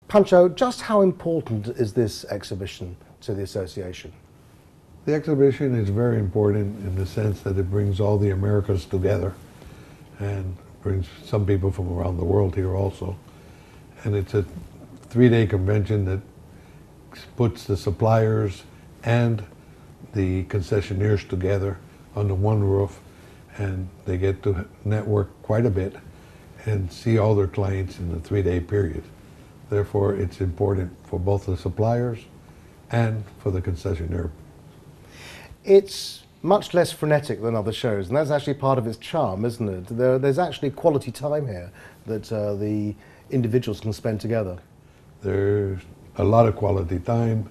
Pancho, just how important is this exhibition to the association? The exhibition is very important in the sense that it brings all the Americas together and brings some people from around the world here also. And it's a 3-day convention that puts the suppliers and the concessionaires together under one roof, and they get to network quite a bit and see all their clients in a 3-day period. Therefore, it's important for both the suppliers and for the concessionaire. It's much less frenetic than other shows, and that's actually part of its charm, isn't it? There's actually quality time here that the individuals can spend together. There's a lot of quality time,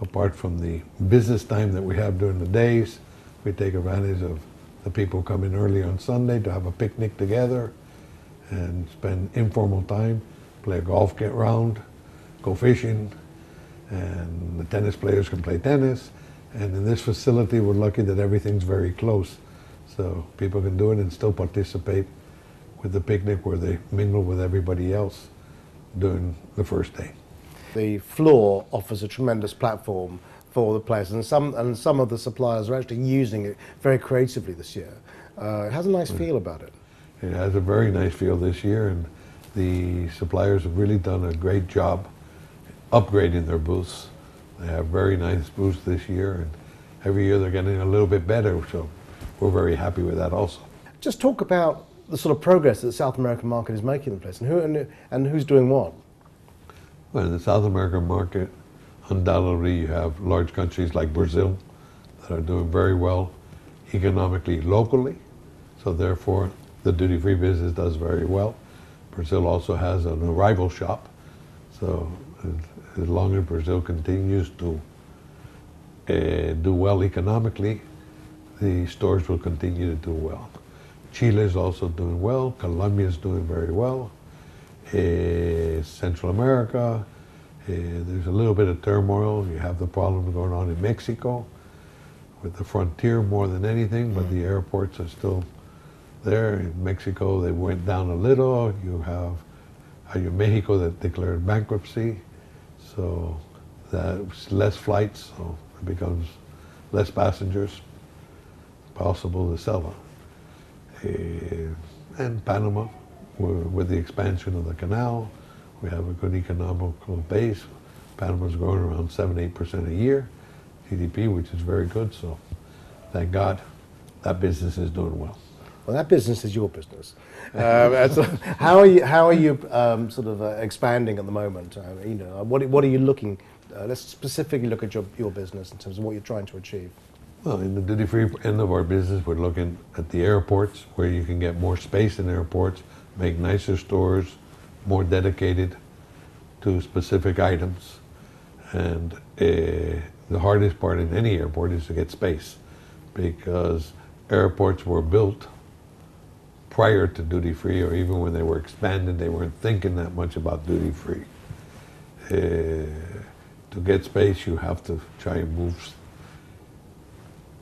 apart from the business time that we have during the days. We take advantage of the people coming early on Sunday to have a picnic together and spend informal time, play a golf round, go fishing, and the tennis players can play tennis. And in this facility, we're lucky that everything's very close. So people can do it and still participate with the picnic where they mingle with everybody else during the first day. The floor offers a tremendous platform for the players, and some of the suppliers are actually using it very creatively this year. It has a nice feel about it. It has a very nice feel this year, and the suppliers have really done a great job upgrading their booths. They have very nice booths this year, and every year they're getting a little bit better, so we're very happy with that also. Just talk about the sort of progress that the South American market is making in the place, and who's doing what. Well, in the South American market, undoubtedly you have large countries like Brazil that are doing very well economically locally, so therefore the duty-free business does very well. Brazil also has an arrival shop, so as long as Brazil continues to do well economically, the stores will continue to do well. Chile is also doing well, Colombia is doing very well, Central America, there's a little bit of turmoil. You have the problem going on in Mexico with the frontier more than anything, but the airports are still there. In Mexico, they went down a little. You have Mexico that declared bankruptcy, so that's less flights, so it becomes less passengers, possible to sell them. And Panama, with the expansion of the canal, we have a good economical base. Panama's growing around 7-8% a year, GDP, which is very good, so thank God that business is doing well. Well, that business is your business. So how are you sort of expanding at the moment? What are you looking? Let's specifically look at your business in terms of what you're trying to achieve. Well, in the duty-free end of our business, we're looking at the airports, where you can get more space in airports, make nicer stores, more dedicated to specific items. And the hardest part in any airport is to get space, because airports were built prior to duty-free, or even when they were expanded, they weren't thinking that much about duty-free. To get space, you have to try and move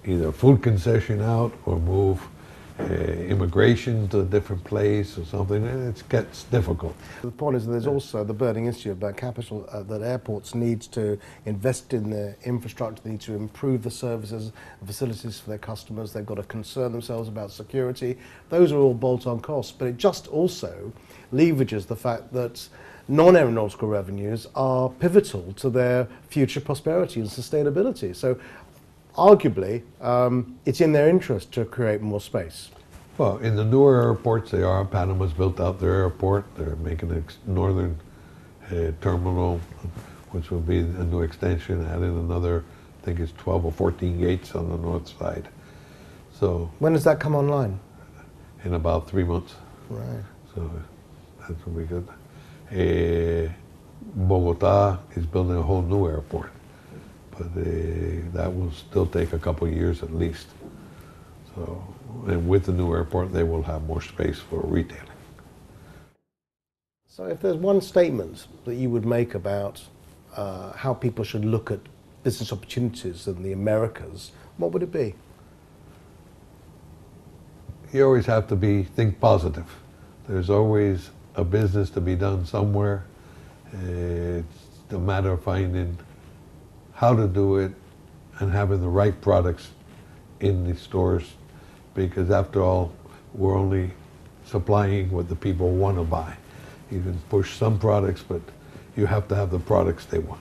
either food concession out or move immigration to a different place or something, and it gets difficult. The point is that there's also the burning issue about capital, that airports need to invest in their infrastructure, they need to improve the services and facilities for their customers, they've got to concern themselves about security. Those are all bolt-on costs, but it just also leverages the fact that non-aeronautical revenues are pivotal to their future prosperity and sustainability. So arguably, it's in their interest to create more space. Well, in the newer airports, they are. Panama's built out their airport. They're making a northern terminal, which will be a new extension, adding another, I think it's 12 or 14 gates on the north side. So when does that come online? In about 3 months. Right. So that will be good. Bogota is building a whole new airport, but that will still take a couple of years at least. So, and with the new airport, they will have more space for retailing. So if there's one statement that you would make about how people should look at business opportunities in the Americas, what would it be? You always have to think positive. There's always a business to be done somewhere, It's a matter of finding how to do it and having the right products in the stores, because after all, we're only supplying what the people want to buy. You can push some products, but you have to have the products they want.